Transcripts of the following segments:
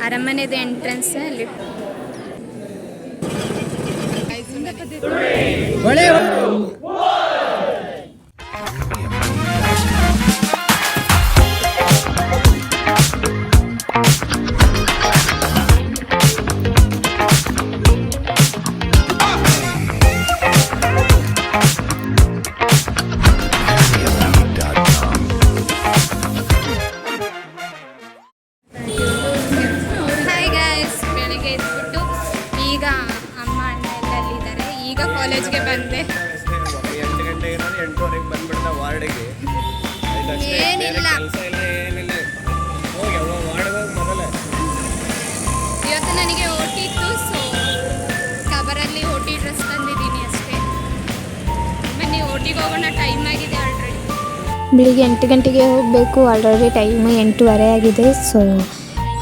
ಅರಮನೆದು entrance ಅಲ್ಲಿ ಈಗ ಅಮ್ಮ ಅಣ್ಣ ಎಲ್ಲ ಅಲ್ಲಿದ್ದಾರೆ. ಈಗ ಕಾಲೇಜ್ಗೆ ಬಂದೆ. 8 ಗಂಟೆಗೆ 8:30 ಬಂದ್ಬಿಡ್ತಾ ವಾರ್ಡಿಗೆ. ಏನಿಲ್ಲ ಇವತ್ತು ನನಗೆ ಓಟಿ ಇತ್ತು, ಸೊ ಕವರಲ್ಲಿ ಓಟಿ ಡ್ರೆಸ್ ತಂದಿದ್ದೀನಿ ಅಷ್ಟೇ. ಬನ್ನಿ ಓಟಿಗೆ ಹೋಗೋಣ, ಟೈಮ್ ಆಗಿದೆ ಆಲ್ರೆಡಿ. ಬೆಳಿಗ್ಗೆ 8 ಗಂಟೆಗೆ ಹೋಗಬೇಕು, ಆಲ್ರೆಡಿ ಟೈಮ್ 8:15 ಆಗಿದೆ. ಸೊ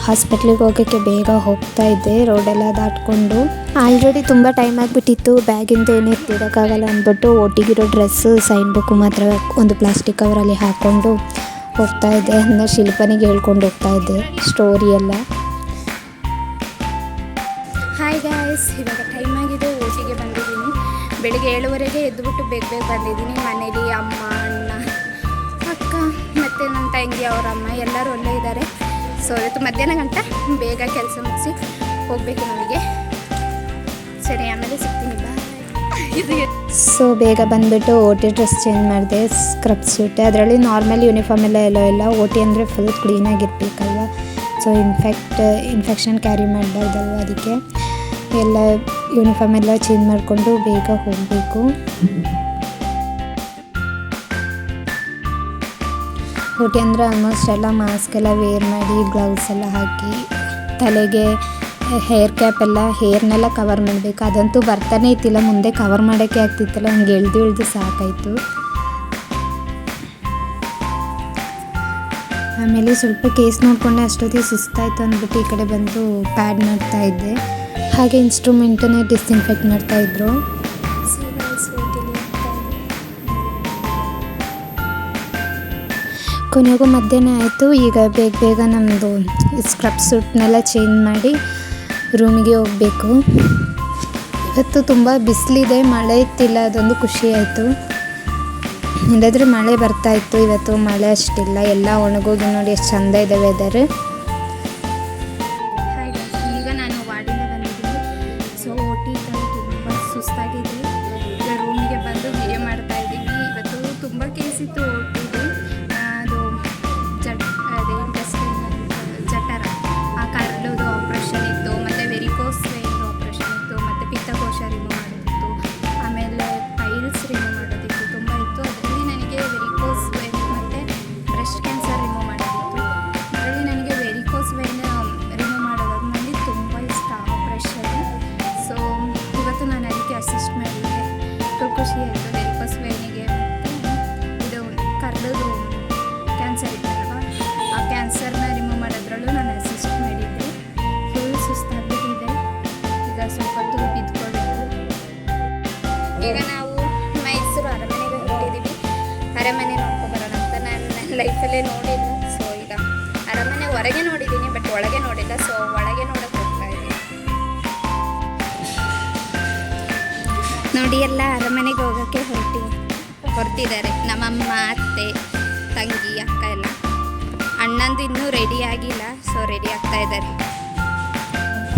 ಹಾಸ್ಪಿಟ್ಲಿಗೆ ಹೋಗೋಕ್ಕೆ ಬೇಗ ಹೋಗ್ತಾ ಇದ್ದೆ, ರೋಡೆಲ್ಲ ದಾಟ್ಕೊಂಡು. ಆಲ್ರೆಡಿ ತುಂಬ ಟೈಮ್ ಆಗಿಬಿಟ್ಟಿತ್ತು, ಬ್ಯಾಗಿಂದ ಏನು ಎತ್ತಿಡೋಕ್ಕಾಗಲ್ಲ ಅಂದ್ಬಿಟ್ಟು ಓಟಿಗಿರೋ ಡ್ರೆಸ್ಸು, ಸೈನ್ ಬುಕ್ಕು ಮಾತ್ರ ಒಂದು ಪ್ಲಾಸ್ಟಿಕ್ ಕವರಲ್ಲಿ ಹಾಕ್ಕೊಂಡು ಹೋಗ್ತಾ ಇದ್ದೆ. ಅಂದರೆ ಶಿಲ್ಪನಿಗೆ ಹೇಳ್ಕೊಂಡು ಹೋಗ್ತಾ ಇದ್ದೆ ಸ್ಟೋರಿ ಎಲ್ಲ. ಹಾಯ್ ಗಾಯ್ಸ್, ಇವಾಗ ಟೈಮ್ ಆಗಿದೆ, ಓಟಿಗೆ ಬಂದಿದ್ದೀನಿ. ಬೆಳಿಗ್ಗೆ 7:30ಗೆ ಎದ್ದುಬಿಟ್ಟು ಬೇಗ ಬಂದಿದ್ದೀನಿ. ಮನೇಲಿ ಅಮ್ಮ, ಅಣ್ಣ, ಅಕ್ಕ ಮತ್ತು ನನ್ನ ತಂಗಿ, ಅವರ ಅಮ್ಮ ಎಲ್ಲರೂ ಒಳ್ಳೆ ಇದ್ದಾರೆ. ಸೊ ಇವತ್ತು ಮಧ್ಯಾಹ್ನ ಗಂಟ ಬೇಗ ಕೆಲಸ ಮುಗಿಸಿ ಹೋಗಬೇಕು ನಮಗೆ. ಸರಿ, ಆಮೇಲೆ ಸಿಗ್ತೀನಿ, ಬಾಯ್. ಸೊ ಬೇಗ ಬಂದುಬಿಟ್ಟು ಓಟಿ ಡ್ರೆಸ್ ಚೇಂಜ್ ಮಾಡಿದೆ, ಸ್ಕ್ರಬ್ ಸೂಟ್. ಅದರಲ್ಲಿ ನಾರ್ಮಲ್ ಯೂನಿಫಾರ್ಮ್ ಎಲ್ಲ ಓಟಿ ಅಂದರೆ ಫುಲ್ ಕ್ಲೀನಾಗಿರ್ಬೇಕಲ್ವ. ಸೊ ಇನ್ಫೆಕ್ಷನ್ ಕ್ಯಾರಿ ಮಾಡಬಾರ್ದಲ್ವ, ಅದಕ್ಕೆ ಎಲ್ಲ ಯೂನಿಫಾರ್ಮ್ ಎಲ್ಲ ಚೇಂಜ್ ಮಾಡಿಕೊಂಡು ಬೇಗ ಹೋಗಬೇಕು. ಓಟಿ ಅಂದರೆ ಆಲ್ಮೋಸ್ಟ್ ಎಲ್ಲ ಮಾಸ್ಕ್ ಎಲ್ಲ ವೇರ್ ಮಾಡಿ, ಗ್ಲೌಸ್ ಎಲ್ಲ ಹಾಕಿ, ತಲೆಗೆ ಹೇರ್ ಕ್ಯಾಪ್ ಎಲ್ಲ, ಹೇರ್ನೆಲ್ಲ ಕವರ್ ಮಾಡಬೇಕು. ಅದಂತೂ ಬರ್ತಾನೆ ಇತ್ತಿಲ್ಲ, ಮುಂದೆ ಕವರ್ ಮಾಡೋಕ್ಕೆ ಆಗ್ತಿತ್ತಲ್ಲ, ಹಂಗೆ ಎಳ್ದು ಸಾಕಾಯಿತು. ಆಮೇಲೆ ಸ್ವಲ್ಪ ಕೇಸ್ ನೋಡಿಕೊಂಡೆ, ಅಷ್ಟೊತ್ತಿಗೆ ಸುಸ್ತಾಯಿತು ಅಂದ್ಬಿಟ್ಟು ಈ ಕಡೆ ಬಂದು ಪ್ಯಾಡ್ ಮಾಡ್ತಾಯಿದ್ದೆ. ಹಾಗೆ ಇನ್ಸ್ಟ್ರೂಮೆಂಟನ್ನೇ ಡಿಸ್ಇನ್ಫೆಕ್ಟ್ ಮಾಡ್ತಾಯಿದ್ರು. ಕೊನೆಗೂ ಮಧ್ಯಾಹ್ನ ಆಯಿತು. ಈಗ ಬೇಗ ನಮ್ಮದು ಸ್ಕ್ರಬ್ ಸೂಟ್ನೆಲ್ಲ ಚೇಂಜ್ ಮಾಡಿ ರೂಮಿಗೆ ಹೋಗಬೇಕು. ಇವತ್ತು ತುಂಬ ಬಿಸಿಲಿದೆ, ಮಳೆ ಇತ್ತಿಲ್ಲ, ಅದೊಂದು ಖುಷಿ ಆಯಿತು. ಇಲ್ಲಾಂದರೆ ಮಳೆ ಬರ್ತಾಯಿತ್ತು, ಇವತ್ತು ಮಳೆ ಅಷ್ಟಿಲ್ಲ, ಎಲ್ಲ ಒಣಗೋಗಿ ನೋಡಿ ಎಷ್ಟು ಚೆಂದ ಇದೆ ವೆದರ್. ಈಗ ನಾನು ವಾರ್ಡಿಂದ ಬಂದಿದ್ದೀನಿ. ಸೊ ಓಟಿ ತುಂಬ ಸುಸ್ತಾಗಿದೆ. ಈಗ ರೂಮಿಗೆ ಬಂದು ವಿಡಿಯೋ ಮಾಡ್ತಾ ಇದ್ದೀನಿ. ಇವತ್ತು ತುಂಬ ಕೇಸ್ ಇತ್ತು ಓಟಿಗೆ. ಜಠರ ಆ ಕರಳೋದು ಆಪ್ರೇಷನ್ ಇತ್ತು, ಮತ್ತು ವೆರಿಕೋಸ್ ವೇನ್ ಆಪ್ರೇಷನ್ ಇತ್ತು, ಮತ್ತು ಪಿತ್ತಕೋಶ ರಿಮೂವ್ ಮಾಡೋದಿತ್ತು, ಆಮೇಲೆ ಪೈಲ್ಸ್ ರಿಮೂವ್ ಮಾಡೋದಿತ್ತು, ತುಂಬ ಇತ್ತು. ಅದರಲ್ಲಿ ನನಗೆ ವೆರಿಕೋಸ್ ವೇನ್ ಮತ್ತು ಬ್ರೆಸ್ಟ್ ಕ್ಯಾನ್ಸರ್ ರಿಮೂವ್ ಮಾಡೋದಿತ್ತು. ಅದರಲ್ಲಿ ನನಗೆ ವೆರಿಕೋಸ್ ವೇನ್ ರಿಮೂವ್ ಮಾಡೋದು ನನಗೆ ತುಂಬ ಇಷ್ಟ ಆಪ್ರೇಷನ್. ಸೊ ಇವತ್ತು ನಾನು ಅದಕ್ಕೆ ಅಸಿಸ್ಟ್ ಮಾಡಿದ್ದೆ, ಖುಷಿ ಆಯಿತು. ವೆರಿಕೋಸ್ ವೇನಿಗೆ ಮತ್ತು ಇದು ಕರಳೋದು ಕ್ಯಾನ್ಸರ್ ಇತ್ತಲ್ವ, ಆ ಕ್ಯಾನ್ಸರ್ನ ರಿಮೂವ್ ಮಾಡೋದ್ರಲ್ಲೂ ನಾನು ಅಸಿಸ್ಟ್ ಮಾಡಿದ್ದೆ. ಫುಲ್ ಸುಸ್ತಾಗ್ಬಿಟ್ಟಿದೆ, ಈಗ ಸ್ವಲ್ಪ ಹೊತ್ತು ಬಿದ್ದುಕೊಳ್ಬೇಕು. ಈಗ ನಾವು ಮೈಸೂರು ಅರಮನೆಗೆ ಹೊರಟಿದ್ದೀವಿ. ಅರಮನೆ ನೋಡ್ಕೊಬರೋಣ ಅಂತ. ನಾನು ನನ್ನ ಲೈಫಲ್ಲೇ ನೋಡಿಲ್ಲ. ಸೊ ಈಗ ಅರಮನೆ ಹೊರಗೆ ನೋಡಿದ್ದೀನಿ, ಬಟ್ ಒಳಗೆ ನೋಡಿಲ್ಲ. ಸೊ ಒಳಗೆ ನೋಡೋಕೆ ಹೋಗ್ತಾ ಇದ್ದೀನಿ. ನೋಡಿ, ಎಲ್ಲ ಅರಮನೆಗೆ ಹೋಗೋಕ್ಕೆ ಹೊರಟಿದ್ದಾರೆ. ನಮ್ಮಮ್ಮ, ಅತ್ತೆ, ತಂಗಿ, ಅಕ್ಕ ಎಲ್ಲ. ಅಣ್ಣಂದು ಇನ್ನೂ ರೆಡಿ ಆಗಿಲ್ಲ, ಸೊ ರೆಡಿ ಆಗ್ತಾ ಇದ್ದಾರೆ.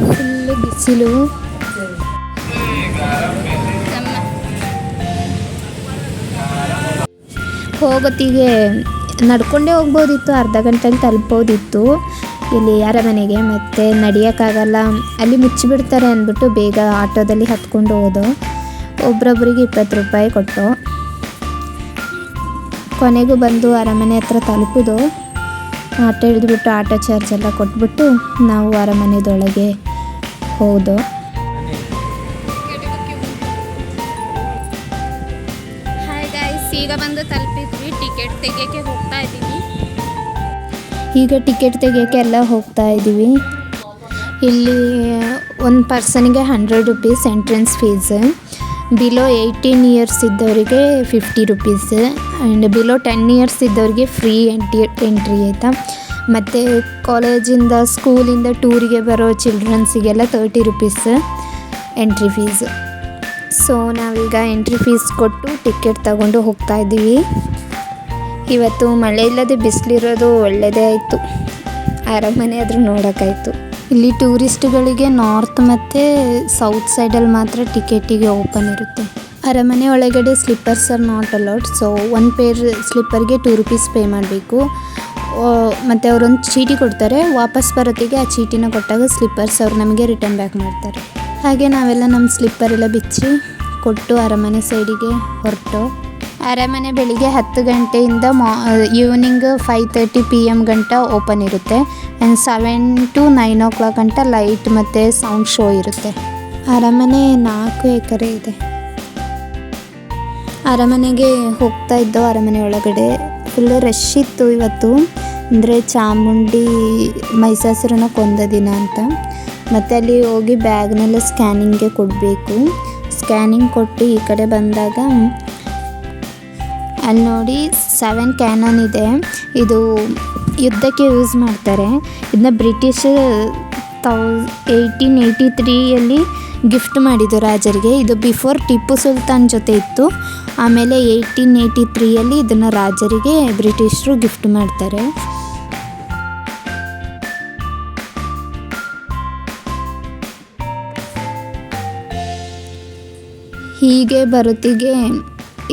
ಫುಲ್ಲು ಬಿಸಿಲು. ಹೋಗೋತ್ತಿಗೆ ನಡ್ಕೊಂಡೇ ಹೋಗ್ಬೋದಿತ್ತು, ಅರ್ಧ ಗಂಟೆಲಿ ತಲುಪೋದಿತ್ತು ಇಲ್ಲಿ ಅರಮನೆಗೆ. ಮತ್ತು ನಡೆಯೋಕ್ಕಾಗಲ್ಲ, ಅಲ್ಲಿ ಮುಚ್ಚಿಬಿಡ್ತಾರೆ ಅಂದ್ಬಿಟ್ಟು ಬೇಗ ಆಟೋದಲ್ಲಿ ಹತ್ಕೊಂಡು ಹೋದೋ. ಒಬ್ರೊಬ್ರಿಗೆ 20 ರೂಪಾಯಿ ಕೊಟ್ಟು ಕೊನೆಗೂ ಬಂದು ಅರಮನೆ ಹತ್ರ ತಲುಪೋದು. ಆಟೋ ಹಿಡಿದ್ಬಿಟ್ಟು ಆಟೋ ಚಾರ್ಜ್ ಎಲ್ಲ ಕೊಟ್ಬಿಟ್ಟು ನಾವು ಅರಮನೆದೊಳಗೆ ಹೋದೋ. ಹಾಯ್ ಗೈಸ್, ಈಗ ಬಂದು ತಲುಪಿದ್ವಿ. ಟಿಕೆಟ್ ತೆಗಿಯೋಕ್ಕೆ ಹೋಗ್ತಾ ಇದ್ದೀವಿ. ಈಗ ಟಿಕೆಟ್ ತೆಗಿಯೋಕ್ಕೆ ಎಲ್ಲ ಹೋಗ್ತಾ ಇದ್ದೀವಿ. ಇಲ್ಲಿ ಒಂದು ಪರ್ಸನಿಗೆ 100 rupees entrance fees. Below 18 years ಇದ್ದವರಿಗೆ 50 ರೂಪೀಸ್, ಆ್ಯಂಡ್ ಬಿಲೋ 10 ಇಯರ್ಸ್ ಇದ್ದವ್ರಿಗೆ ಫ್ರೀ ಎಂಟ್ರಿ ಆಯಿತಾ. ಮತ್ತು ಕಾಲೇಜಿಂದ ಸ್ಕೂಲಿಂದ ಟೂರಿಗೆ ಬರೋ ಚಿಲ್ಡ್ರನ್ಸಿಗೆಲ್ಲ 30 ರೂಪೀಸ್ ಎಂಟ್ರಿ ಫೀಸ್. ಸೊ ನಾವೀಗ ಎಂಟ್ರಿ ಫೀಸ್ ಕೊಟ್ಟು ಟಿಕೆಟ್ ತಗೊಂಡು ಹೋಗ್ತಾ ಇದ್ದೀವಿ. ಇವತ್ತು ಮಳೆ ಇಲ್ಲದೆ ಬಿಸಿಲಿರೋದು ಒಳ್ಳೆಯದೇ ಆಯಿತು. ಅರಮನೆ ಆದರೂ ನೋಡೋಕ್ಕಾಯಿತು. ಇಲ್ಲಿ ಟೂರಿಸ್ಟ್ಗಳಿಗೆ ನಾರ್ತ್ ಮತ್ತು ಸೌತ್ ಸೈಡಲ್ಲಿ ಮಾತ್ರ ಟಿಕೆಟಿಗೆ ಓಪನ್ ಇರುತ್ತೆ. ಅರಮನೆ ಒಳಗಡೆ slippers are not allowed. So 1 pair ಸ್ಲಿಪ್ಪರ್ಗೆ 2 ರೂಪೀಸ್ ಪೇ ಮಾಡಬೇಕು. ಮತ್ತು ಅವರೊಂದು ಚೀಟಿ ಕೊಡ್ತಾರೆ. ವಾಪಸ್ ಬರೋತ್ತಿಗೆ ಆ ಚೀಟಿನ ಕೊಟ್ಟಾಗ ಸ್ಲಿಪ್ಪರ್ಸ್ ಅವ್ರು ನಮಗೆ ರಿಟರ್ನ್ ಬ್ಯಾಕ್ ಮಾಡ್ತಾರೆ. ಹಾಗೆ ನಾವೆಲ್ಲ ನಮ್ಮ ಸ್ಲಿಪ್ಪರೆಲ್ಲ ಬಿಚ್ಚಿ ಕೊಟ್ಟು ಅರಮನೆ ಸೈಡಿಗೆ ಹೊರಟು. ಅರಮನೆ ಬೆಳಿಗ್ಗೆ 10 ಗಂಟೆಯಿಂದ ಈವ್ನಿಂಗ್ 5:30 PM ಗಂಟ ಓಪನ್ ಇರುತ್ತೆ. ಆ್ಯಂಡ್ 7 to 9 o'clock ಗಂಟ ಲೈಟ್ ಮತ್ತು ಸೌಂಡ್ ಶೋ ಇರುತ್ತೆ. ಅರಮನೆ 4 ಎಕರೆ ಇದೆ. ಅರಮನೆಗೆ ಹೋಗ್ತಾ ಇದ್ದೋ. ಅರಮನೆ ಒಳಗಡೆ ಫುಲ್ ರಶ್ ಇತ್ತು ಇವತ್ತು. ಅಂದರೆ ಚಾಮುಂಡಿ ಮಹಿಷಾಸುರನ ಕೊಂದ ದಿನ ಅಂತ. ಮತ್ತು ಅಲ್ಲಿ ಹೋಗಿ ಬ್ಯಾಗ್ನೆಲ್ಲ ಸ್ಕ್ಯಾನಿಂಗ್ಗೆ ಕೊಡಬೇಕು. ಸ್ಕ್ಯಾನಿಂಗ್ ಕೊಟ್ಟು ಈ ಕಡೆ ಬಂದಾಗ ಅಲ್ಲಿ ನೋಡಿ 7 ಕ್ಯಾನನ್ ಇದೆ. ಇದು ಯುದ್ಧಕ್ಕೆ ಯೂಸ್ ಮಾಡ್ತಾರೆ. ಇದನ್ನ ಬ್ರಿಟಿಷ್ 1883 ಗಿಫ್ಟ್ ಮಾಡಿದ್ದು ರಾಜರಿಗೆ. ಇದು ಬಿಫೋರ್ ಟಿಪ್ಪು ಸುಲ್ತಾನ್ ಜೊತೆ ಇತ್ತು. ಆಮೇಲೆ 1883 ಇದನ್ನು ರಾಜರಿಗೆ ಬ್ರಿಟಿಷರು ಗಿಫ್ಟ್ ಮಾಡ್ತಾರೆ. ಹೀಗೆ ಬರುತ್ತಿಗೆ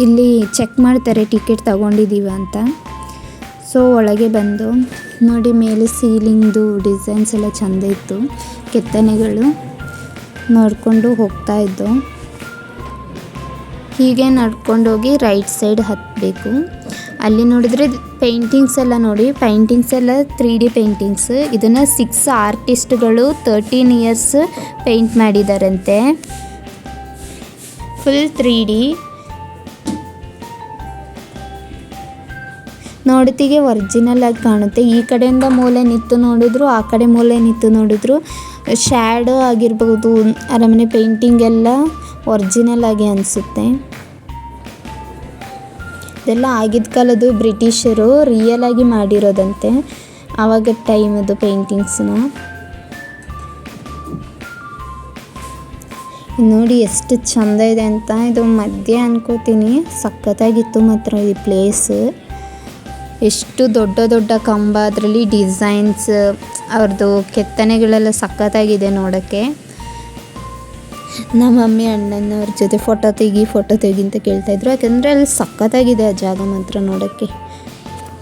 ಇಲ್ಲಿ ಚೆಕ್ ಮಾಡ್ತಾರೆ ಟಿಕೆಟ್ ತಗೊಂಡಿದ್ದೀವ ಅಂತ. ಸೊ ಒಳಗೆ ಬಂದು ನೋಡಿ, ಮೇಲೆ ಸೀಲಿಂಗ್ದು ಡಿಸೈನ್ಸ್ ಎಲ್ಲ ಚೆಂದ ಇತ್ತು. ಕೆತ್ತನೆಗಳು ನೋಡಿಕೊಂಡು ಹೋಗ್ತಾ ಇದ್ದು. ಹೀಗೆ ನಡ್ಕೊಂಡೋಗಿ ರೈಟ್ ಸೈಡ್ ಹತ್ತಬೇಕು. ಅಲ್ಲಿ ನೋಡಿದರೆ ಪೇಂಟಿಂಗ್ಸ್ ಎಲ್ಲ ನೋಡಿ. ಪೇಂಟಿಂಗ್ಸ್ ಎಲ್ಲ 3D ಪೇಂಟಿಂಗ್ಸ್. ಇದನ್ನು 6 ಆರ್ಟಿಸ್ಟ್ಗಳು 13 years ಪೇಂಟ್ ಮಾಡಿದಾರಂತೆ. Full 3D. ನೋಡ್ತಿಗೆ ಒರಿಜಿನಲ್ ಆಗಿ ಕಾಣುತ್ತೆ. ಈ ಕಡೆಯಿಂದ ಮೂಲೆ ನಿಂತು ನೋಡಿದ್ರು, ಆ ಕಡೆ ಮೂಲೆ ನಿಂತು ನೋಡಿದ್ರು ಶ್ಯಾಡೋ ಆಗಿರ್ಬೋದು. ಅರಮನೆ ಪೇಂಟಿಂಗ್ ಎಲ್ಲ ಒರಿಜಿನಲ್ ಆಗಿ ಅನಿಸುತ್ತೆ. ಇದೆಲ್ಲ ಆಗಿದ್ದ ಕಾಲದ್ದು ಬ್ರಿಟಿಷರು ರಿಯಲ್ ಆಗಿ ಮಾಡಿರೋದಂತೆ, ಆವಾಗ ಟೈಮದು ಪೇಂಟಿಂಗ್ಸ್ನ. ನೋಡಿ ಎಷ್ಟು ಚೆಂದ ಇದೆ ಅಂತ. ಇದು ಮಧ್ಯೆ ಅನ್ಕೋತೀನಿ. ಸಖತ್ತಾಗಿತ್ತು ಮಾತ್ರ ಈ ಪ್ಲೇಸ್. ಎಷ್ಟು ದೊಡ್ಡ ದೊಡ್ಡ ಕಂಬ, ಅದರಲ್ಲಿ ಡಿಸೈನ್ಸ್, ಅವ್ರದ್ದು ಕೆತ್ತನೆಗಳೆಲ್ಲ ಸಖತ್ತಾಗಿದೆ ನೋಡೋಕ್ಕೆ. ನಮ್ಮ ಮಮ್ಮಿ ಅಣ್ಣನವ್ರ ಜೊತೆ ಫೋಟೋ ತೆಗಿ ಅಂತ ಕೇಳ್ತಾಯಿದ್ರು. ಯಾಕಂದರೆ ಅಲ್ಲಿ ಸಖತ್ತಾಗಿದೆ ಆ ಜಾಗ ಮಾತ್ರ ನೋಡೋಕ್ಕೆ.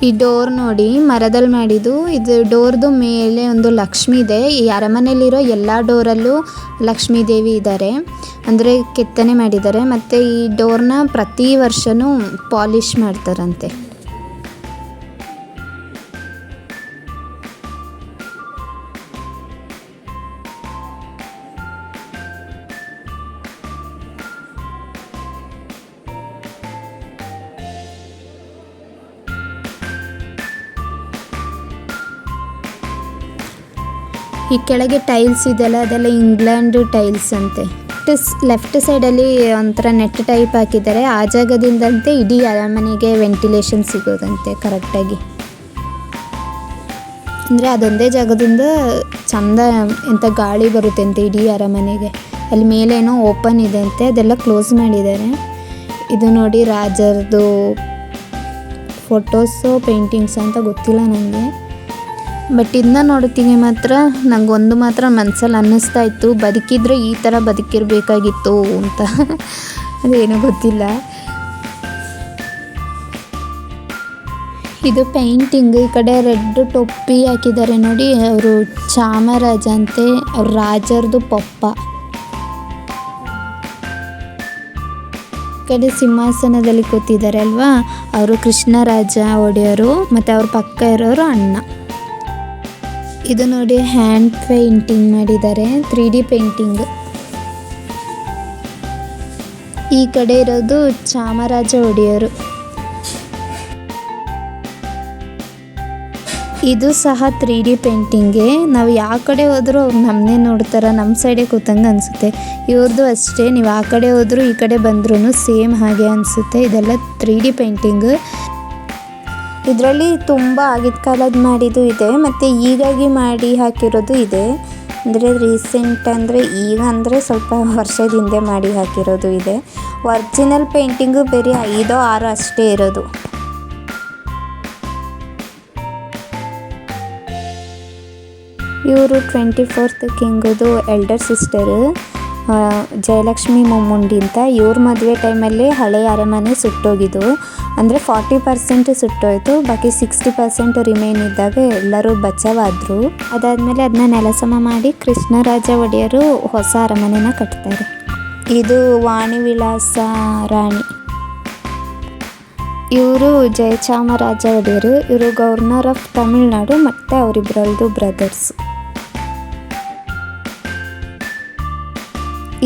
ಈ ಡೋರ್ ನೋಡಿ, ಮರದಲ್ಲಿ ಮಾಡಿದ್ದು. ಇದು ಡೋರ್ದು ಮೇಲೆ ಒಂದು ಲಕ್ಷ್ಮಿ ಇದೆ. ಈ ಅರಮನೆಯಲ್ಲಿರೋ ಎಲ್ಲ ಡೋರಲ್ಲೂ ಲಕ್ಷ್ಮೀ ದೇವಿ ಇದ್ದಾರೆ, ಅಂದರೆ ಕೆತ್ತನೆ ಮಾಡಿದ್ದಾರೆ. ಮತ್ತು ಈ ಡೋರ್ನ ಪ್ರತಿ ವರ್ಷವೂ ಪಾಲಿಷ್ ಮಾಡ್ತಾರಂತೆ. ಈ ಕೆಳಗೆ ಟೈಲ್ಸ್ ಇದೆಲ್ಲ, ಅದೆಲ್ಲ ಇಂಗ್ಲೆಂಡ್ ಟೈಲ್ಸ್ ಅಂತೆ. ಲೆಫ್ಟ್ ಸೈಡಲ್ಲಿ ಒಂಥರ ನೆಟ್ ಟೈಪ್ ಹಾಕಿದ್ದಾರೆ. ಆ ಜಾಗದಿಂದಂತೆ ಇಡೀ ಅರಮನೆಗೆ ವೆಂಟಿಲೇಷನ್ ಸಿಗೋದಂತೆ ಕರೆಕ್ಟಾಗಿ. ಅಂದರೆ ಅದೊಂದೇ ಜಾಗದಿಂದ ಚೆಂದ ಎಂಥ ಗಾಳಿ ಬರುತ್ತೆ ಅಂತೆ ಇಡೀ ಅರಮನೆಗೆ. ಅಲ್ಲಿ ಮೇಲೇನೋ ಓಪನ್ ಇದೆ ಅಂತೆ, ಅದೆಲ್ಲ ಕ್ಲೋಸ್ ಮಾಡಿದ್ದಾರೆ. ಇದು ನೋಡಿ ರಾಜರದು ಫೋಟೋಸು ಪೇಂಟಿಂಗ್ಸ್ ಅಂತ ಗೊತ್ತಿಲ್ಲ ನನಗೆ. ಬಟ್ ಇದನ್ನ ನೋಡ್ತೀನಿ ಮಾತ್ರ ನನಗೊಂದು ಮಾತ್ರ ಮನಸ್ಸಲ್ಲಿ ಅನ್ನಿಸ್ತಾ ಇತ್ತು, ಬದುಕಿದ್ರೆ ಈ ಥರ ಬದುಕಿರಬೇಕಾಗಿತ್ತು ಅಂತ. ಅದೇನೋ ಗೊತ್ತಿಲ್ಲ. ಇದು ಪೇಂಟಿಂಗ್. ಈ ಕಡೆ ರೆಡ್ ಟೊಪ್ಪಿ ಹಾಕಿದ್ದಾರೆ ನೋಡಿ, ಅವರು ಚಾಮರಾಜ ಅಂತೆ, ಅವ್ರ ರಾಜರದು ಪಪ್ಪ. ಈ ಕಡೆ ಸಿಂಹಾಸನದಲ್ಲಿ ಕೂತಿದ್ದಾರೆ ಅಲ್ವಾ, ಅವರು ಕೃಷ್ಣರಾಜ ಒಡೆಯರು, ಮತ್ತು ಅವ್ರ ಪಕ್ಕ ಇರೋರು ಅಣ್ಣ. ಇದು ನೋಡಿ ಹ್ಯಾಂಡ್ ಪೇಂಟಿಂಗ್ ಮಾಡಿದ್ದಾರೆ, 3D ಪೇಂಟಿಂಗ್. ಈ ಕಡೆ ಇರೋದು ಚಾಮರಾಜ ಒಡೆಯರು. ಇದು ಸಹ 3D ಪೇಂಟಿಂಗೇ. ನಾವು ಯಾವ ಕಡೆ ಹೋದರೂ ಅವ್ರು ನಮ್ಮನ್ನೇ ನೋಡ್ತಾರೆ, ನಮ್ಮ ಸೈಡೇ ಕೂತಂಗೆ ಅನಿಸುತ್ತೆ. ಇವ್ರದ್ದು ಅಷ್ಟೇ, ನೀವು ಆ ಕಡೆ ಹೋದರೂ ಈ ಕಡೆ ಬಂದ್ರೂ ಸೇಮ್ ಹಾಗೆ ಅನಿಸುತ್ತೆ. ಇದೆಲ್ಲ 3D ಪೇಂಟಿಂಗ್. ಇದರಲ್ಲಿ ತುಂಬ ಆಗಿನ ಕಾಲದ ಮಾಡಿದ್ದು ಇದೆ ಮತ್ತು ಈಗಾಗಿ ಮಾಡಿ ಹಾಕಿರೋದು ಇದೆ. ಅಂದರೆ ರೀಸೆಂಟ್ ಅಂದರೆ ಈಗ ಅಂದರೆ ಸ್ವಲ್ಪ ವರ್ಷದ ಹಿಂದೆ ಮಾಡಿ ಹಾಕಿರೋದು ಇದೆ. ಒರಿಜಿನಲ್ ಪೇಂಟಿಂಗು ಬರೀ 5-6 ಅಷ್ಟೇ ಇರೋದು. ಇವರು 24th ಕಿಂಗದು ಎಲ್ಡರ್ ಸಿಸ್ಟರು ಜಯಲಕ್ಷ್ಮಿ ಮೊಮ್ಮುಂಡಿ ಅಂತ. ಇವ್ರ ಮದುವೆ ಟೈಮಲ್ಲಿ ಹಳೆಯ ಅರಮನೆ ಸುಟ್ಟೋಗಿದ್ದು, ಅಂದರೆ 40% ಸುಟ್ಟೋಯ್ತು, ಬಾಕಿ 60% ರಿಮೈನ್ ಇದ್ದಾಗ ಎಲ್ಲರೂ ಬಚಾವಾದರು. ಅದಾದಮೇಲೆ ಅದನ್ನ ನೆಲಸಮ ಮಾಡಿ ಕೃಷ್ಣರಾಜ ಒಡೆಯರು ಹೊಸ ಅರಮನೆನ ಕಟ್ತಾರೆ. ಇದು ವಾಣಿ ವಿಲಾಸ ರಾಣಿ. ಇವರು ಜಯಚಾಮರಾಜ ಒಡೆಯರು. ಇವರು ಗವರ್ನರ್ ಆಫ್ ತಮಿಳ್ನಾಡು ಮತ್ತು ಅವರಿಬ್ಬರದ್ದು ಬ್ರದರ್ಸ್.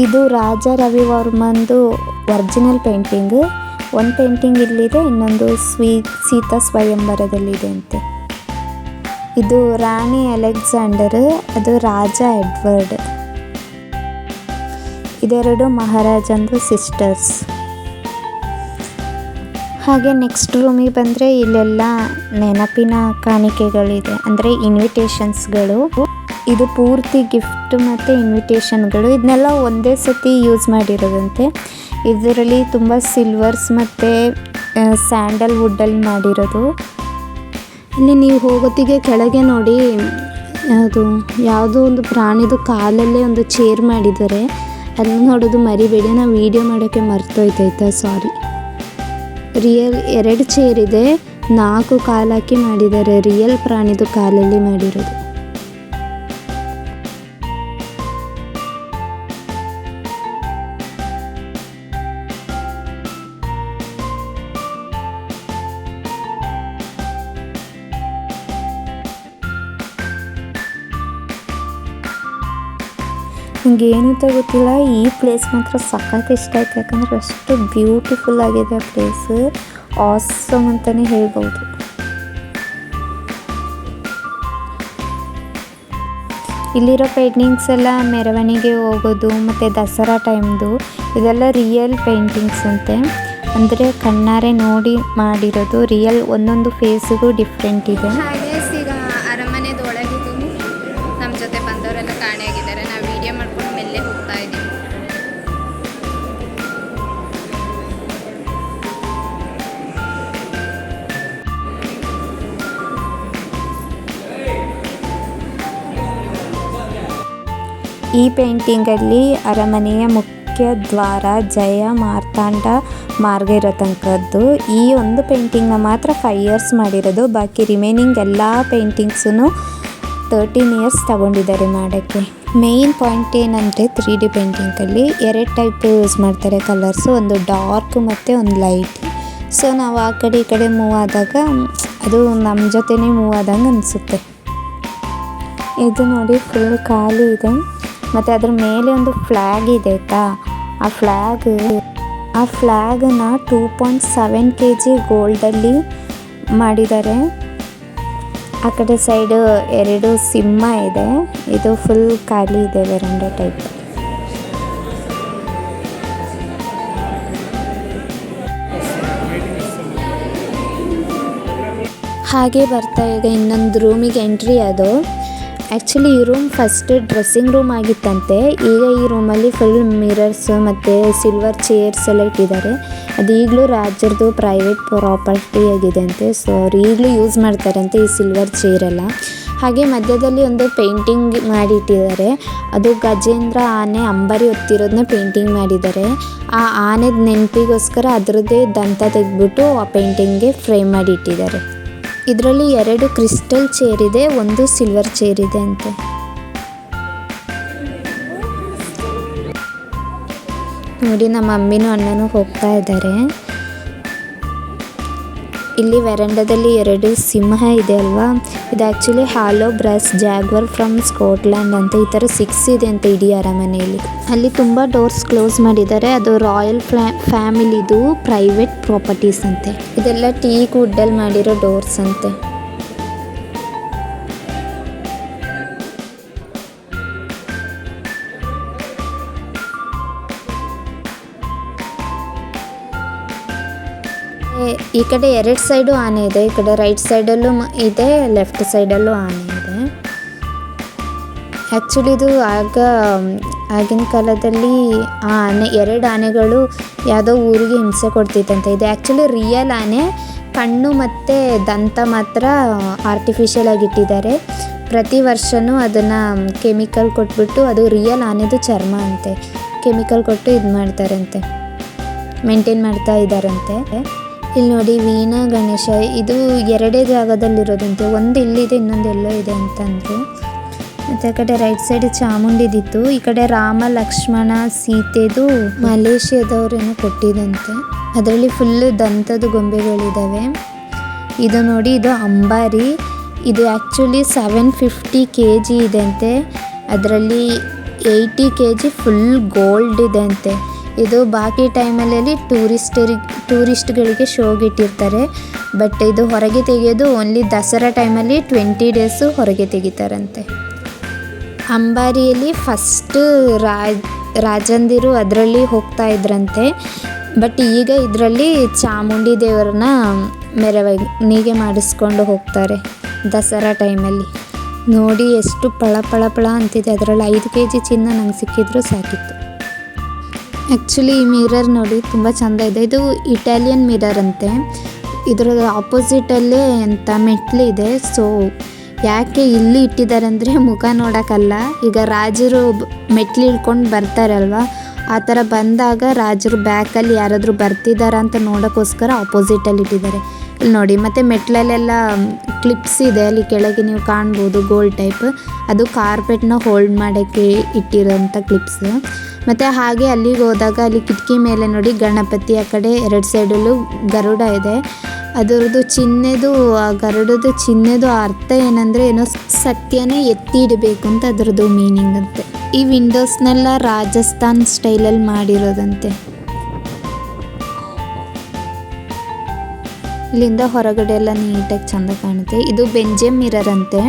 ಇದು ರಾಜ ರವಿವರ್ಮಂದು ಒರಿಜಿನಲ್ ಪೇಂಟಿಂಗ್. ಒಂದು ಪೇಂಟಿಂಗ್ ಇಲ್ಲಿದೆ, ಇನ್ನೊಂದು ಸೀತಾ ಸ್ವಯಂವರದಲ್ಲಿದೆ ಅಂತೆ. ಇದು ರಾಣಿ ಅಲೆಕ್ಸಾಂಡರ್, ಅದು ರಾಜ ಎಡ್ವರ್ಡ್. ಇದೆರಡು ಮಹಾರಾಜಂದು ಸಿಸ್ಟರ್ಸ್. ಹಾಗೆ ನೆಕ್ಸ್ಟ್ ರೂಮಿಗೆ ಬಂದರೆ ಇಲ್ಲೆಲ್ಲ ನೆನಪಿನ ಕಾಣಿಕೆಗಳಿದೆ, ಅಂದರೆ ಇನ್ವಿಟೇಷನ್ಸ್ಗಳು. ಇದು ಪೂರ್ತಿ ಗಿಫ್ಟ್ ಮತ್ತು ಇನ್ವಿಟೇಷನ್ಗಳು. ಇದನ್ನೆಲ್ಲ ಒಂದೇ ಸತಿ ಯೂಸ್ ಮಾಡಿರೋದಂತೆ. ಇದರಲ್ಲಿ ತುಂಬ ಸಿಲ್ವರ್ಸ್ ಮತ್ತು ಸ್ಯಾಂಡಲ್ವುಡ್ಡಲ್ಲಿ ಮಾಡಿರೋದು. ಇಲ್ಲಿ ನೀವು ಹೋಗೋತ್ತಿಗೆ ಕೆಳಗೆ ನೋಡಿ, ಅದು ಯಾವುದೋ ಒಂದು ಪ್ರಾಣಿದು ಕಾಲಲ್ಲೇ ಒಂದು ಚೇರ್ ಮಾಡಿದ್ದಾರೆ. ಅದನ್ನ ನೋಡೋದು ಮರಿಬೇಡಿ, ನಾವು ವೀಡಿಯೋ ಮಾಡೋಕ್ಕೆ ಮರ್ತೋಯ್ತಾಯ್ತಾ, ಸಾರಿ. ರಿಯಲ್ 2 ಚೇರ್ ಇದೆ, 4 ಕಾಲು ಹಾಕಿ ಮಾಡಿದ್ದಾರೆ. ರಿಯಲ್ ಪ್ರಾಣಿದು ಕಾಲಲ್ಲಿ ಮಾಡಿರೋದು. ನನಗೇನು ಗೊತ್ತಿಲ್ಲ, ಈ ಪ್ಲೇಸ್ ಮಾತ್ರ ಸಖತ್ ಇಷ್ಟ ಆಯ್ತು. ಯಾಕಂದರೆ ಅಷ್ಟು ಬ್ಯೂಟಿಫುಲ್ ಆಗಿದೆ ಆ ಪ್ಲೇಸ್. ಆಸಮ್ ಅಂತಲೇ ಹೇಳ್ಬೋದು. ಇಲ್ಲಿರೋ ಪೇಂಟಿಂಗ್ಸ್ ಎಲ್ಲ ಮೆರವಣಿಗೆ ಹೋಗೋದು ಮತ್ತು ದಸರಾ ಟೈಮ್ದು, ಇದೆಲ್ಲ ರಿಯಲ್ ಪೇಂಟಿಂಗ್ಸ್ ಅಂತೆ. ಅಂದರೆ ಕಣ್ಣಾರೆ ನೋಡಿ ಮಾಡಿರೋದು. ರಿಯಲ್ ಒಂದೊಂದು ಫೇಸಿಗೂ ಡಿಫ್ರೆಂಟ್ ಇದೆ. ಹಾಗೆ ಈಗ ಅರಮನೆದು ಒಳಗಿದ್ದು ನಮ್ಮ ಜೊತೆ ಬಂದವರೆಲ್ಲ ಕಾಣೆಯಾಗಿದ್ದಾರೆ. ನಾವು ವಿಡಿಯೋ ಮಾಡ್ಕೊಂಡು ಮೆಲ್ಲೆ ಹೋಗ್ತಾ ಇದ್ದೀವಿ. ಈ ಪೇಂಟಿಂಗಲ್ಲಿ ಅರಮನೆಯ ಮುಖ್ಯ ದ್ವಾರ, ಜಯ ಮಾರ್ತಾಂಡ ಮಾರ್ಗ ಇರೋ ತನಕದ್ದು. ಈ ಒಂದು ಪೇಂಟಿಂಗ್ನ ಮಾತ್ರ 5 ಇಯರ್ಸ್ ಮಾಡಿರೋದು. ಬಾಕಿ ರಿಮೈನಿಂಗ್ ಎಲ್ಲ ಪೇಂಟಿಂಗ್ಸೂ 13 ಇಯರ್ಸ್ ತಗೊಂಡಿದ್ದಾರೆ ಮಾಡೋಕ್ಕೆ. ಮೇಯ್ನ್ ಪಾಯಿಂಟ್ ಏನಂದರೆ 3D ಪೇಂಟಿಂಗಲ್ಲಿ 2 ಟೈಪ್ ಯೂಸ್ ಮಾಡ್ತಾರೆ ಕಲರ್ಸು, ಒಂದು ಡಾರ್ಕ್ ಮತ್ತು ಒಂದು ಲೈಟ್. ಸೊ ನಾವು ಆ ಕಡೆ ಈ ಕಡೆ ಮೂವ್ ಆದಾಗ ಅದು ನಮ್ಮ ಜೊತೆನೇ ಮೂವ್ ಆದಂಗೆ ಅನಿಸುತ್ತೆ. ಇದು ನೋಡಿ ಫುಲ್ ಖಾಲಿ ಇದೆ. ಮತ್ತು ಅದ್ರ ಮೇಲೆ ಒಂದು ಫ್ಲ್ಯಾಗ್ ಇದೆ ಆಯಿತಾ. ಆ ಫ್ಲ್ಯಾಗನ್ನ 2.7 kg ಗೋಲ್ಡಲ್ಲಿ ಮಾಡಿದ್ದಾರೆ. ಆ ಕಡೆ ಸೈಡು 2 ಸಿಂಹ ಇದೆ. ಇದು ಫುಲ್ ಖಾಲಿ ಇದೆ, ವೆರಂಡ ಟೈಪ್. ಹಾಗೆ ಬರ್ತಾ ಈಗ ಇನ್ನೊಂದು ರೂಮಿಗೆ ಎಂಟ್ರಿ. ಅದು ಆ್ಯಕ್ಚುಲಿ ಈ ರೂಮ್ ಫಸ್ಟ್ ಡ್ರೆಸ್ಸಿಂಗ್ ರೂಮ್ ಆಗಿತ್ತಂತೆ. ಈಗ ಈ ರೂಮಲ್ಲಿ ಫುಲ್ ಮಿರರ್ಸ್ ಮತ್ತು ಸಿಲ್ವರ್ ಚೇರ್ಸ್ ಎಲ್ಲ ಇಟ್ಟಿದ್ದಾರೆ. ಅದು ಈಗಲೂ ರಾಜರದು ಪ್ರೈವೇಟ್ ಪ್ರಾಪರ್ಟಿ ಆಗಿದೆ ಅಂತೆ. ಸೊ ಅವ್ರು ಈಗಲೂ ಯೂಸ್ ಮಾಡ್ತಾರಂತೆ ಈ ಸಿಲ್ವರ್ ಚೇರೆಲ್ಲ. ಹಾಗೆ ಮಧ್ಯದಲ್ಲಿ ಒಂದು ಪೇಂಟಿಂಗ್ ಮಾಡಿಟ್ಟಿದ್ದಾರೆ. ಅದು ಗಜೇಂದ್ರ ಆನೆ ಅಂಬಾರಿ ಹೊತ್ತಿರೋದನ್ನ ಪೇಂಟಿಂಗ್ ಮಾಡಿದ್ದಾರೆ. ಆ ಆನೆದ ನೆನಪಿಗೋಸ್ಕರ ಅದರದ್ದೇ ದಂತ ತೆಗೆದ್ಬಿಟ್ಟು ಆ ಪೇಂಟಿಂಗ್ಗೆ ಫ್ರೇಮ್ ಮಾಡಿ ಇಟ್ಟಿದ್ದಾರೆ. ಇದರಲ್ಲಿ 2 ಕ್ರಿಸ್ಟಲ್ ಚೇರ್ ಇದೆ, 1 ಸಿಲ್ವರ್ ಚೇರ್ ಇದೆ ಅಂತೆ. ನೋಡಿ ನಮ್ಮ ಮಮ್ಮಿನೂ ಅಣ್ಣನೂ ಹೋಗ್ತಾ ಇದ್ದಾರೆ. ಇಲ್ಲಿ ವೆರಂಡದಲ್ಲಿ 2 ಸಿಂಹ ಇದೆ ಅಲ್ವಾ, ಇದು actually hollow brass jaguar from Scotland ಅಂತ. ಈ ಥರ 6 ಇದೆ ಅಂತ ಇಡೀ ಅರಮನೆಯಲ್ಲಿ. ಅಲ್ಲಿ ತುಂಬ ಡೋರ್ಸ್ ಕ್ಲೋಸ್ ಮಾಡಿದ್ದಾರೆ. ಅದು ರಾಯಲ್ ಫ್ಯಾಮಿಲಿದು ಪ್ರೈವೇಟ್ ಪ್ರಾಪರ್ಟೀಸ್ ಅಂತೆ. ಇದೆಲ್ಲ ಟೀಕ್ ವುಡ್ಡಲ್ಲಿ ಮಾಡಿರೋ ಡೋರ್ಸ್ ಅಂತೆ. ಈ ಕಡೆ 2 ಸೈಡು ಆನೆ ಇದೆ. ಈ ಕಡೆ ರೈಟ್ ಸೈಡಲ್ಲೂ ಇದೆ, ಲೆಫ್ಟ್ ಸೈಡಲ್ಲೂ ಆನೆ ಇದೆ. ಆ್ಯಕ್ಚುಲಿ ಇದು ಆಗಿನ ಕಾಲದಲ್ಲಿ ಆ ಆನೆ 2 ಆನೆಗಳು ಯಾವುದೋ ಊರಿಗೆ ಹಿಂಸೆ ಕೊಡ್ತಿತ್ತಂತೆ. ಇದು ಆ್ಯಕ್ಚುಲಿ ರಿಯಲ್ ಆನೆ, ಕಣ್ಣು ಮತ್ತು ದಂತ ಮಾತ್ರ ಆರ್ಟಿಫಿಷಿಯಲ್ ಆಗಿಟ್ಟಿದ್ದಾರೆ. ಪ್ರತಿ ವರ್ಷವೂ ಅದನ್ನು ಕೆಮಿಕಲ್ ಕೊಟ್ಬಿಟ್ಟು, ಅದು ರಿಯಲ್ ಆನೆದು ಚರ್ಮ ಅಂತೆ, ಕೆಮಿಕಲ್ ಕೊಟ್ಟು ಇದು ಮಾಡ್ತಾರಂತೆ, ಮೇಂಟೈನ್ ಮಾಡ್ತಾ ಇದ್ದಾರಂತೆ. ಇಲ್ಲಿ ನೋಡಿ ವೀಣಾ ಗಣೇಶ, ಇದು 2 ಜಾಗದಲ್ಲಿರೋದಂತೆ, ಒಂದು ಇಲ್ಲಿದೆ, ಇನ್ನೊಂದು ಎಲ್ಲೋ ಇದೆ ಅಂತಂದರು. ಮತ್ತು ಆ ಕಡೆ ರೈಟ್ ಸೈಡ್ ಚಾಮುಂಡಿದಿತ್ತು. ಈ ಕಡೆ ರಾಮ ಲಕ್ಷ್ಮಣ ಸೀತೆದು ಮಲೇಷ್ಯಾದವ್ರೇನೋ ಕೊಟ್ಟಿದಂತೆ. ಅದರಲ್ಲಿ ಫುಲ್ಲು ದಂತದ ಗೊಂಬೆಗಳಿದ್ದಾವೆ. ಇದು ನೋಡಿ, ಇದು ಅಂಬಾರಿ. ಇದು ಆ್ಯಕ್ಚುಲಿ 750 kg ಇದೆ ಅಂತೆ. ಅದರಲ್ಲಿ 80 kg ಫುಲ್ ಗೋಲ್ಡ್ ಇದೆ ಅಂತೆ. ಇದು ಬಾಕಿ ಟೈಮಲ್ಲಿ ಟೂರಿಸ್ಟ್ಗಳಿಗೆ ಶೋಗಿಟ್ಟಿರ್ತಾರೆ. ಬಟ್ ಇದು ಹೊರಗೆ ತೆಗೆಯೋದು ಓನ್ಲಿ ದಸರಾ ಟೈಮಲ್ಲಿ 20 days ಹೊರಗೆ ತೆಗಿತಾರಂತೆ. ಅಂಬಾರಿಯಲ್ಲಿ ಫಸ್ಟ್ ರಾಜಂದಿರು ಅದರಲ್ಲಿ ಹೋಗ್ತಾ ಇದ್ರಂತೆ. ಬಟ್ ಈಗ ಇದರಲ್ಲಿ ಚಾಮುಂಡಿ ದೇವರನ್ನ ಮೆರವಣಿಗೆ ಮಾಡಿಸ್ಕೊಂಡು ಹೋಗ್ತಾರೆ ದಸರಾ ಟೈಮಲ್ಲಿ. ನೋಡಿ ಎಷ್ಟು ಪಳ ಅಂತಿದೆ. ಅದರಲ್ಲಿ 5 kg ಚಿನ್ನ ನಂಗೆ ಸಿಕ್ಕಿದ್ರು ಸಾಕಿತ್ತು. ಆ್ಯಕ್ಚುಲಿ ಈ ಮಿರರ್ ನೋಡಿ ತುಂಬ ಚೆಂದ ಇದೆ. ಇದು ಇಟಾಲಿಯನ್ ಮಿರರ್ ಅಂತೆ. ಇದರ ಆಪೋಸಿಟಲ್ಲೇ ಅಂತ ಮೆಟ್ಲಿದೆ. ಸೊ ಯಾಕೆ ಇಲ್ಲಿ ಇಟ್ಟಿದ್ದಾರೆ ಅಂದರೆ ಮುಖ ನೋಡೋಕ್ಕಲ್ಲ. ಈಗ ರಾಜರು ಮೆಟ್ಲು ಇಳ್ಕೊಂಡು ಬರ್ತಾರಲ್ವ, ಆ ಥರ ಬಂದಾಗ ರಾಜರು ಬ್ಯಾಕಲ್ಲಿ ಯಾರಾದರೂ ಬರ್ತಿದ್ದಾರಾ ಅಂತ ನೋಡೋಕ್ಕೋಸ್ಕರ ಆಪೋಸಿಟಲ್ಲಿ ಇಟ್ಟಿದ್ದಾರೆ. ಇಲ್ಲಿ ನೋಡಿ, ಮತ್ತು ಮೆಟ್ಲಲ್ಲೆಲ್ಲ ಕ್ಲಿಪ್ಸ್ ಇದೆ, ಅಲ್ಲಿ ಕೆಳಗೆ ನೀವು ಕಾಣ್ಬೋದು ಗೋಲ್ಡ್ ಟೈಪ್. ಅದು ಕಾರ್ಪೆಟ್ನ ಹೋಲ್ಡ್ ಮಾಡೋಕ್ಕೆ ಇಟ್ಟಿರೋಂಥ ಕ್ಲಿಪ್ಸ್. ಮತ್ತು ಹಾಗೆ ಅಲ್ಲಿಗೆ ಹೋದಾಗ ಅಲ್ಲಿ ಕಿಟಕಿ ಮೇಲೆ ನೋಡಿ ಗಣಪತಿ, ಆ ಕಡೆ 2 ಸೈಡಲ್ಲೂ ಗರುಡ ಇದೆ. ಅದರದ್ದು ಚಿಹ್ನೆದು, ಗರುಡದು ಚಿಹ್ನೆದು ಅರ್ಥ ಏನಂದರೆ ಏನೋ ಸತ್ಯನೇ ಎತ್ತಿ ಇಡಬೇಕು ಅಂತ ಅದರದ್ದು ಮೀನಿಂಗ್ ಅಂತೆ. ಈ ವಿಂಡೋಸ್ನೆಲ್ಲ ರಾಜಸ್ಥಾನ್ ಸ್ಟೈಲಲ್ಲಿ ಮಾಡಿರೋದಂತೆ. ಇಲ್ಲಿಂದ ಹೊರಗಡೆ ಎಲ್ಲ ನೀಟಾಗಿ ಚೆಂದ ಕಾಣುತ್ತೆ. ಇದು ಬೆಂಜಮ್ ಮಿರರ್ ಅಂತೆ.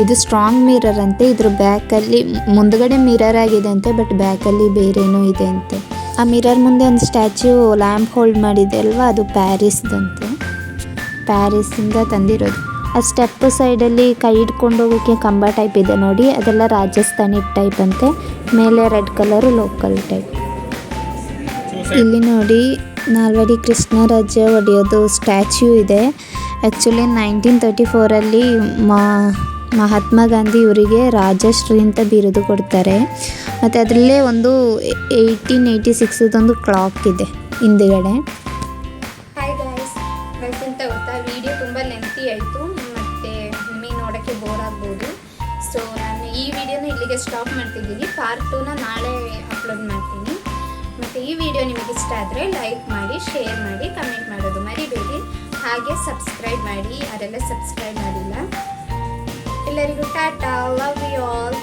ಇದು ಸ್ಟ್ರಾಂಗ್ ಮಿರರ್ ಅಂತೆ. ಇದ್ರ ಬ್ಯಾಕಲ್ಲಿ ಮುಂದ್ಗಡೆ ಮಿರರ್ ಆಗಿದೆ ಅಂತೆ, ಬಟ್ ಬ್ಯಾಕಲ್ಲಿ ಬೇರೇನೋ ಇದೆ ಅಂತೆ. ಆ ಮಿರರ್ ಮುಂದೆ ಒಂದು ಸ್ಟ್ಯಾಚ್ಯೂ ಲ್ಯಾಂಪ್ ಹೋಲ್ಡ್ ಮಾಡಿದೆ ಅಲ್ವಾ, ಅದು ಪ್ಯಾರಿಸ್ದಂತೆ, ಪ್ಯಾರಿಸ್ಸಿಂದ ತಂದಿರೋದು. ಆ ಸ್ಟೆಪ್ ಸೈಡಲ್ಲಿ ಕೈ ಹಿಡ್ಕೊಂಡು ಹೋಗೋಕ್ಕೆ ಕಂಬ ಟೈಪ್ ಇದೆ ನೋಡಿ, ಅದೆಲ್ಲ ರಾಜಸ್ಥಾನಿ ಟೈಪ್ ಅಂತೆ. ಮೇಲೆ ರೆಡ್ ಕಲರು ಲೋಕಲ್ ಟೈಪ್. ಇಲ್ಲಿ ನೋಡಿ ನಾಲ್ವಡಿ ಕೃಷ್ಣರಾಜ ಒಡೆಯೋದು ಸ್ಟ್ಯಾಚ್ಯೂ ಇದೆ. ಆ್ಯಕ್ಚುಲಿ 1934 ಮಹಾತ್ಮ ಗಾಂಧಿ ಇವರಿಗೆ ರಾಜಶ್ರೀ ಅಂತ ಬಿರುದು ಕೊಡ್ತಾರೆ. ಮತ್ತು ಅದರಲ್ಲೇ ಒಂದು 1886 ಕ್ಲಾಕ್ ಇದೆ ಹಿಂದುಗಡೆ. ಹಾಯ್ ಗಾಯ್ಸ್, ಅಂತ ಗೊತ್ತಾ ವಿಡಿಯೋ ತುಂಬ ಲೆಂತಿ ಆಯಿತು ಮತ್ತು ನಿಮಗೆ ನೋಡೋಕ್ಕೆ ಬೋರ್ ಆಗ್ಬೋದು. ಸೊ ನಾನು ಈ ವಿಡಿಯೋನ ಇಲ್ಲಿಗೆ ಸ್ಟಾಪ್ ಮಾಡ್ತಿದ್ದೀನಿ. ಪಾರ್ಟ್ 2ನ ನಾಳೆ ಅಪ್ಲೋಡ್ ಮಾಡ್ತೀನಿ. ಮತ್ತು ಈ ವಿಡಿಯೋ ನಿಮಗೆ ಇಷ್ಟ ಆದರೆ ಲೈಕ್ ಮಾಡಿ, ಶೇರ್ ಮಾಡಿ, ಕಮೆಂಟ್ ಮಾಡೋದು ಮರಿಬೇಡಿ. ಹಾಗೆ ಸಬ್ಸ್ಕ್ರೈಬ್ ಮಾಡಿ, ಯಾರೆಲ್ಲ ಸಬ್ಸ್ಕ್ರೈಬ್ ಮಾಡಿಲ್ಲ. ಎಲ್ಲರಿಗೂ ಟಾಟಾ, ಲವ್ ಯು ಆಲ್.